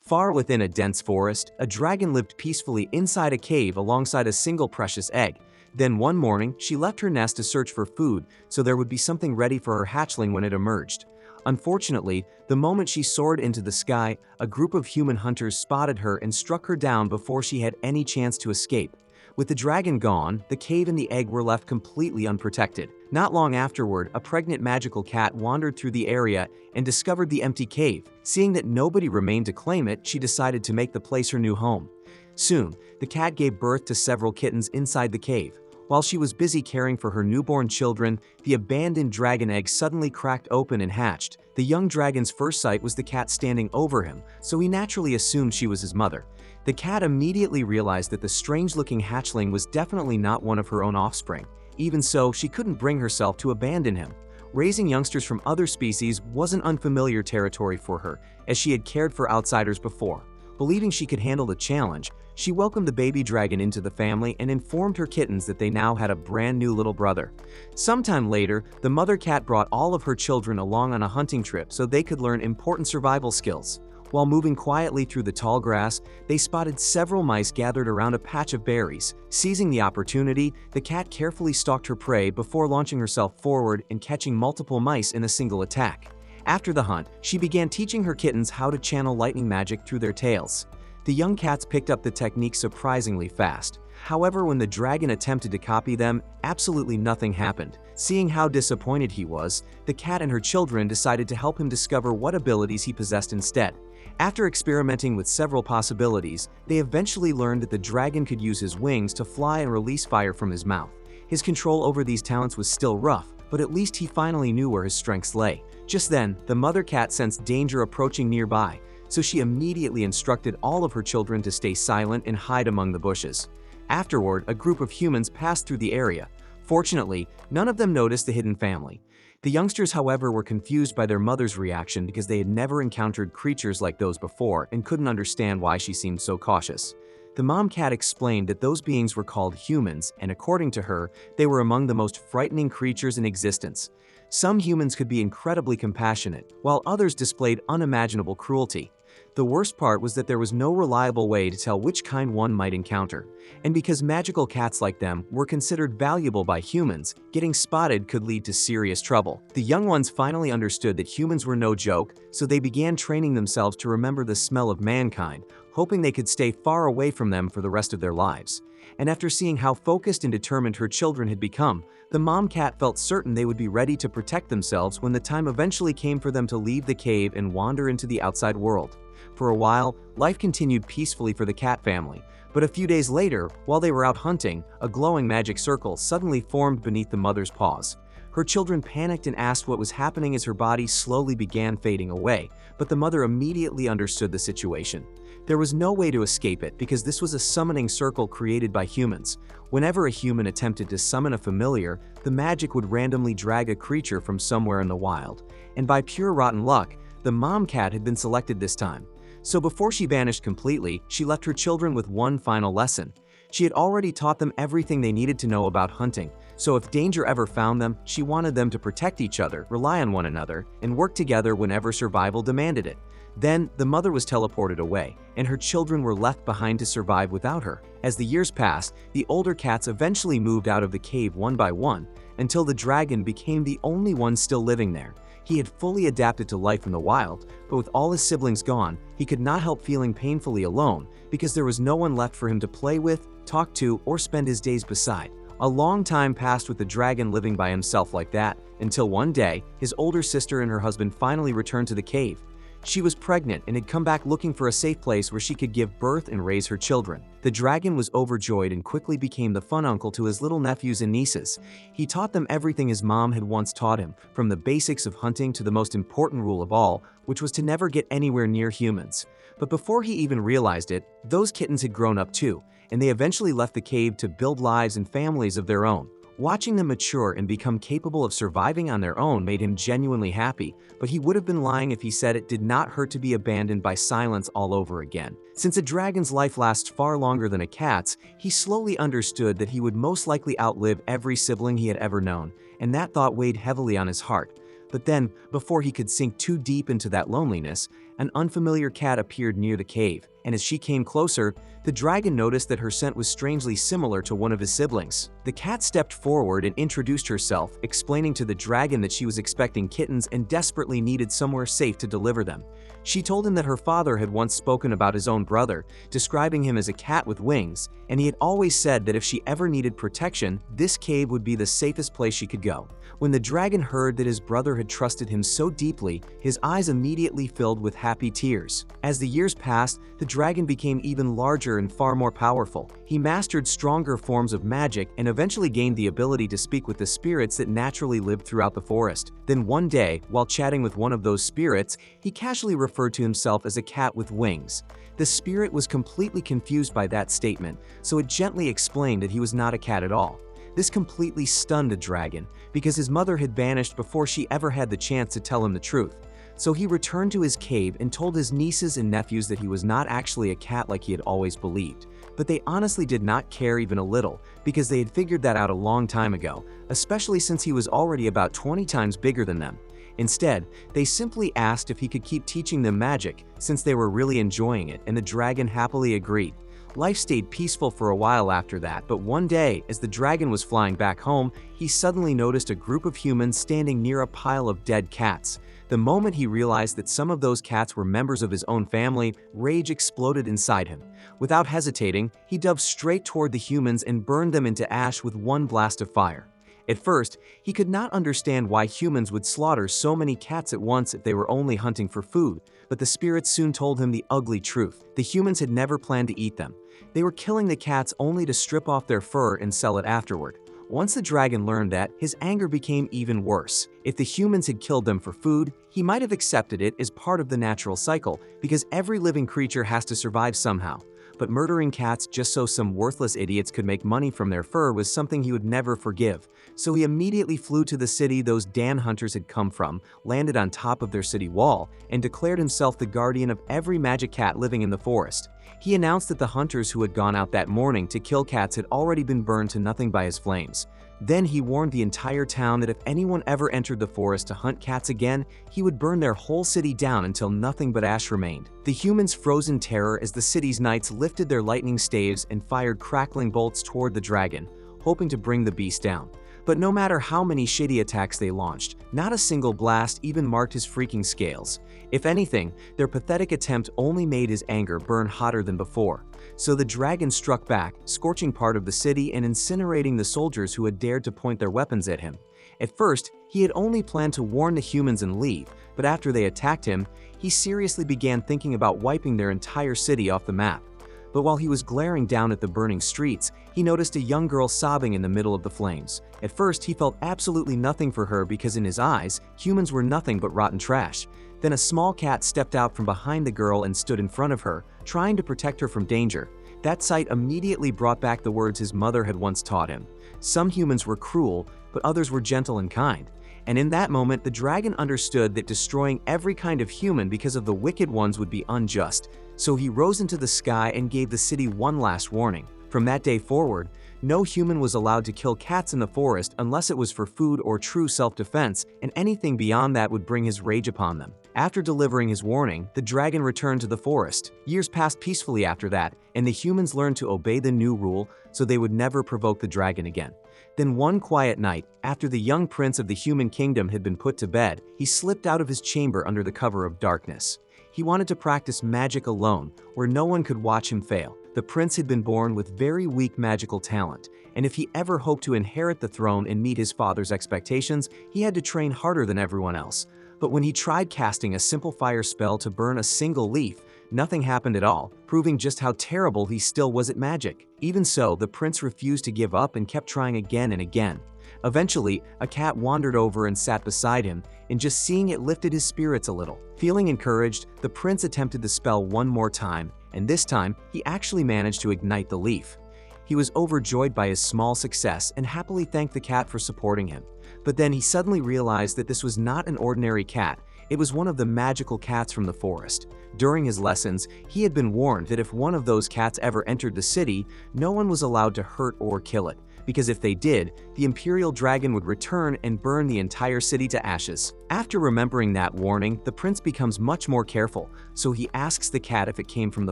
Far within a dense forest, a dragon lived peacefully inside a cave alongside a single precious egg. Then one morning, she left her nest to search for food so there would be something ready for her hatchling when it emerged. Unfortunately, the moment she soared into the sky, a group of human hunters spotted her and struck her down before she had any chance to escape. With the dragon gone, the cave and the egg were left completely unprotected. Not long afterward, a pregnant magical cat wandered through the area and discovered the empty cave. Seeing that nobody remained to claim it, she decided to make the place her new home. Soon, the cat gave birth to several kittens inside the cave. While she was busy caring for her newborn children, the abandoned dragon egg suddenly cracked open and hatched. The young dragon's first sight was the cat standing over him, so he naturally assumed she was his mother. The cat immediately realized that the strange-looking hatchling was definitely not one of her own offspring. Even so, she couldn't bring herself to abandon him. Raising youngsters from other species wasn't unfamiliar territory for her, as she had cared for outsiders before. Believing she could handle the challenge, she welcomed the baby dragon into the family and informed her kittens that they now had a brand new little brother. Sometime later, the mother cat brought all of her children along on a hunting trip so they could learn important survival skills. While moving quietly through the tall grass, they spotted several mice gathered around a patch of berries. Seizing the opportunity, the cat carefully stalked her prey before launching herself forward and catching multiple mice in a single attack. After the hunt, she began teaching her kittens how to channel lightning magic through their tails. The young cats picked up the technique surprisingly fast. However, when the dragon attempted to copy them, absolutely nothing happened. Seeing how disappointed he was, the cat and her children decided to help him discover what abilities he possessed instead. After experimenting with several possibilities, they eventually learned that the dragon could use his wings to fly and release fire from his mouth. His control over these talents was still rough, but at least he finally knew where his strengths lay. Just then, the mother cat sensed danger approaching nearby, so she immediately instructed all of her children to stay silent and hide among the bushes. Afterward, a group of humans passed through the area. Fortunately, none of them noticed the hidden family. The youngsters, however, were confused by their mother's reaction because they had never encountered creatures like those before and couldn't understand why she seemed so cautious. The mom cat explained that those beings were called humans, and according to her, they were among the most frightening creatures in existence. Some humans could be incredibly compassionate, while others displayed unimaginable cruelty. The worst part was that there was no reliable way to tell which kind one might encounter. And because magical cats like them were considered valuable by humans, getting spotted could lead to serious trouble. The young ones finally understood that humans were no joke, so they began training themselves to remember the smell of mankind, hoping they could stay far away from them for the rest of their lives. And after seeing how focused and determined her children had become, the mom cat felt certain they would be ready to protect themselves when the time eventually came for them to leave the cave and wander into the outside world. For a while, life continued peacefully for the cat family, but a few days later, while they were out hunting, a glowing magic circle suddenly formed beneath the mother's paws. Her children panicked and asked what was happening as her body slowly began fading away, but the mother immediately understood the situation. There was no way to escape it because this was a summoning circle created by humans. Whenever a human attempted to summon a familiar, the magic would randomly drag a creature from somewhere in the wild. And by pure rotten luck, the mom cat had been selected this time. So before she vanished completely, she left her children with one final lesson. She had already taught them everything they needed to know about hunting, so if danger ever found them, she wanted them to protect each other, rely on one another, and work together whenever survival demanded it. Then, the mother was teleported away, and her children were left behind to survive without her. As the years passed, the older cats eventually moved out of the cave one by one, until the dragon became the only one still living there. He had fully adapted to life in the wild, but with all his siblings gone, he could not help feeling painfully alone because there was no one left for him to play with, talk to, or spend his days beside. A long time passed with the dragon living by himself like that, until one day, his older sister and her husband finally returned to the cave. She was pregnant and had come back looking for a safe place where she could give birth and raise her children. The dragon was overjoyed and quickly became the fun uncle to his little nephews and nieces. He taught them everything his mom had once taught him, from the basics of hunting to the most important rule of all, which was to never get anywhere near humans. But before he even realized it, those kittens had grown up too, and they eventually left the cave to build lives and families of their own. Watching them mature and become capable of surviving on their own made him genuinely happy, but he would have been lying if he said it did not hurt to be abandoned by silence all over again. Since a dragon's life lasts far longer than a cat's, he slowly understood that he would most likely outlive every sibling he had ever known, and that thought weighed heavily on his heart. But then, before he could sink too deep into that loneliness, an unfamiliar cat appeared near the cave, and as she came closer, the dragon noticed that her scent was strangely similar to one of his siblings. The cat stepped forward and introduced herself, explaining to the dragon that she was expecting kittens and desperately needed somewhere safe to deliver them. She told him that her father had once spoken about his own brother, describing him as a cat with wings, and he had always said that if she ever needed protection, this cave would be the safest place she could go. When the dragon heard that his brother had trusted him so deeply, his eyes immediately filled with happy tears. As the years passed, the dragon became even larger and far more powerful. He mastered stronger forms of magic and eventually gained the ability to speak with the spirits that naturally lived throughout the forest. Then one day, while chatting with one of those spirits, he casually referred to himself as a cat with wings. The spirit was completely confused by that statement, so it gently explained that he was not a cat at all. This completely stunned the dragon, because his mother had vanished before she ever had the chance to tell him the truth. So he returned to his cave and told his nieces and nephews that he was not actually a cat like he had always believed. But they honestly did not care even a little, because they had figured that out a long time ago, especially since he was already about 20 times bigger than them. Instead, they simply asked if he could keep teaching them magic, since they were really enjoying it, and the dragon happily agreed. Life stayed peaceful for a while after that, but one day, as the dragon was flying back home, he suddenly noticed a group of humans standing near a pile of dead cats. The moment he realized that some of those cats were members of his own family, rage exploded inside him. Without hesitating, he dove straight toward the humans and burned them into ash with one blast of fire. At first, he could not understand why humans would slaughter so many cats at once if they were only hunting for food, but the spirits soon told him the ugly truth. The humans had never planned to eat them. They were killing the cats only to strip off their fur and sell it afterward. Once the dragon learned that, his anger became even worse. If the humans had killed them for food, he might have accepted it as part of the natural cycle, because every living creature has to survive somehow. But murdering cats just so some worthless idiots could make money from their fur was something he would never forgive. So he immediately flew to the city those damn hunters had come from, landed on top of their city wall, and declared himself the guardian of every magic cat living in the forest. He announced that the hunters who had gone out that morning to kill cats had already been burned to nothing by his flames. Then he warned the entire town that if anyone ever entered the forest to hunt cats again, he would burn their whole city down until nothing but ash remained. The humans froze in terror as the city's knights lifted their lightning staves and fired crackling bolts toward the dragon, hoping to bring the beast down. But no matter how many shitty attacks they launched, not a single blast even marked his freaking scales. If anything, their pathetic attempt only made his anger burn hotter than before. So the dragon struck back, scorching part of the city and incinerating the soldiers who had dared to point their weapons at him. At first, he had only planned to warn the humans and leave, but after they attacked him, he seriously began thinking about wiping their entire city off the map. But while he was glaring down at the burning streets, he noticed a young girl sobbing in the middle of the flames. At first, he felt absolutely nothing for her because in his eyes, humans were nothing but rotten trash. Then a small cat stepped out from behind the girl and stood in front of her, trying to protect her from danger. That sight immediately brought back the words his mother had once taught him. Some humans were cruel, but others were gentle and kind. And in that moment, the dragon understood that destroying every kind of human because of the wicked ones would be unjust. So he rose into the sky and gave the city one last warning. From that day forward, no human was allowed to kill cats in the forest unless it was for food or true self-defense, and anything beyond that would bring his rage upon them. After delivering his warning, the dragon returned to the forest. Years passed peacefully after that, and the humans learned to obey the new rule so they would never provoke the dragon again. Then one quiet night, after the young prince of the human kingdom had been put to bed, he slipped out of his chamber under the cover of darkness. He wanted to practice magic alone, where no one could watch him fail. The prince had been born with very weak magical talent, and if he ever hoped to inherit the throne and meet his father's expectations, he had to train harder than everyone else. But when he tried casting a simple fire spell to burn a single leaf, nothing happened at all, proving just how terrible he still was at magic. Even so, the prince refused to give up and kept trying again and again. Eventually, a cat wandered over and sat beside him, and just seeing it lifted his spirits a little. Feeling encouraged, the prince attempted the spell one more time, and this time, he actually managed to ignite the leaf. He was overjoyed by his small success and happily thanked the cat for supporting him. But then he suddenly realized that this was not an ordinary cat. It was one of the magical cats from the forest. During his lessons, he had been warned that if one of those cats ever entered the city, no one was allowed to hurt or kill it, because if they did, the imperial dragon would return and burn the entire city to ashes. After remembering that warning, the prince becomes much more careful, so he asks the cat if it came from the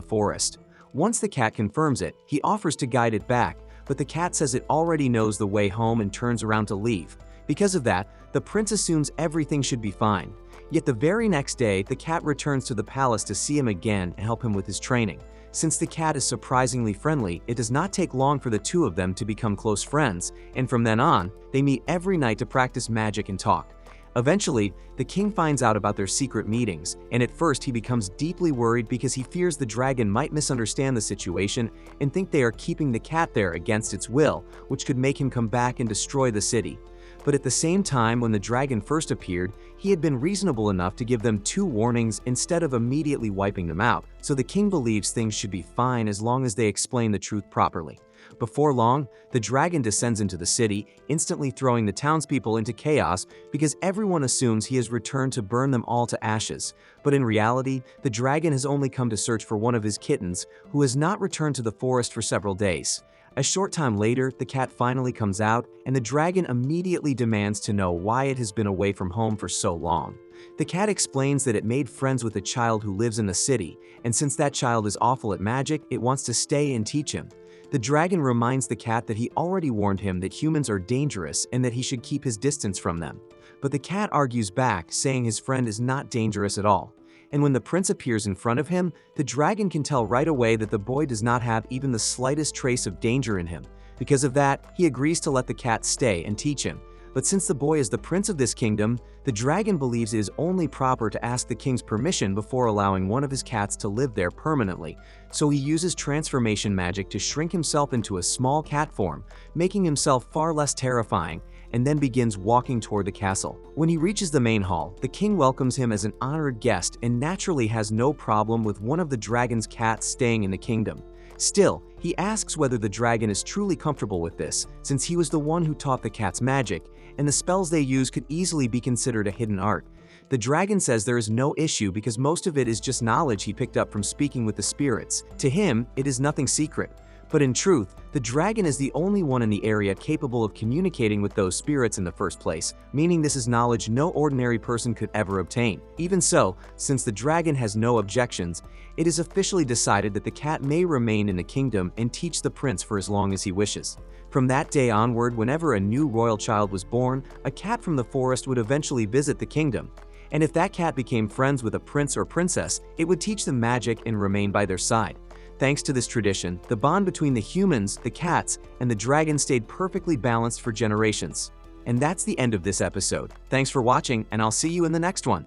forest. Once the cat confirms it, he offers to guide it back, but the cat says it already knows the way home and turns around to leave. Because of that, the prince assumes everything should be fine. Yet the very next day, the cat returns to the palace to see him again and help him with his training. Since the cat is surprisingly friendly, it does not take long for the two of them to become close friends, and from then on, they meet every night to practice magic and talk. Eventually, the king finds out about their secret meetings, and at first he becomes deeply worried because he fears the dragon might misunderstand the situation and think they are keeping the cat there against its will, which could make him come back and destroy the city. But at the same time, when the dragon first appeared, he had been reasonable enough to give them 2 warnings instead of immediately wiping them out, so the king believes things should be fine as long as they explain the truth properly. Before long, the dragon descends into the city, instantly throwing the townspeople into chaos because everyone assumes he has returned to burn them all to ashes. But in reality, the dragon has only come to search for one of his kittens, who has not returned to the forest for several days. A short time later, the cat finally comes out, and the dragon immediately demands to know why it has been away from home for so long. The cat explains that it made friends with a child who lives in the city, and since that child is awful at magic, it wants to stay and teach him. The dragon reminds the cat that he already warned him that humans are dangerous and that he should keep his distance from them. But the cat argues back, saying his friend is not dangerous at all. And when the prince appears in front of him, the dragon can tell right away that the boy does not have even the slightest trace of danger in him. Because of that, he agrees to let the cat stay and teach him. But since the boy is the prince of this kingdom, the dragon believes it is only proper to ask the king's permission before allowing one of his cats to live there permanently. So he uses transformation magic to shrink himself into a small cat form, making himself far less terrifying, and then begins walking toward the castle. When he reaches the main hall, the king welcomes him as an honored guest and naturally has no problem with one of the dragon's cats staying in the kingdom. Still, he asks whether the dragon is truly comfortable with this, since he was the one who taught the cats magic, and the spells they use could easily be considered a hidden art. The dragon says there is no issue because most of it is just knowledge he picked up from speaking with the spirits. To him, it is nothing secret. But in truth, the dragon is the only one in the area capable of communicating with those spirits in the first place, meaning this is knowledge no ordinary person could ever obtain. Even so, since the dragon has no objections, it is officially decided that the cat may remain in the kingdom and teach the prince for as long as he wishes. From that day onward, whenever a new royal child was born, a cat from the forest would eventually visit the kingdom. And if that cat became friends with a prince or princess, it would teach them magic and remain by their side. Thanks to this tradition, the bond between the humans, the cats, and the dragon stayed perfectly balanced for generations. And that's the end of this episode. Thanks for watching, and I'll see you in the next one.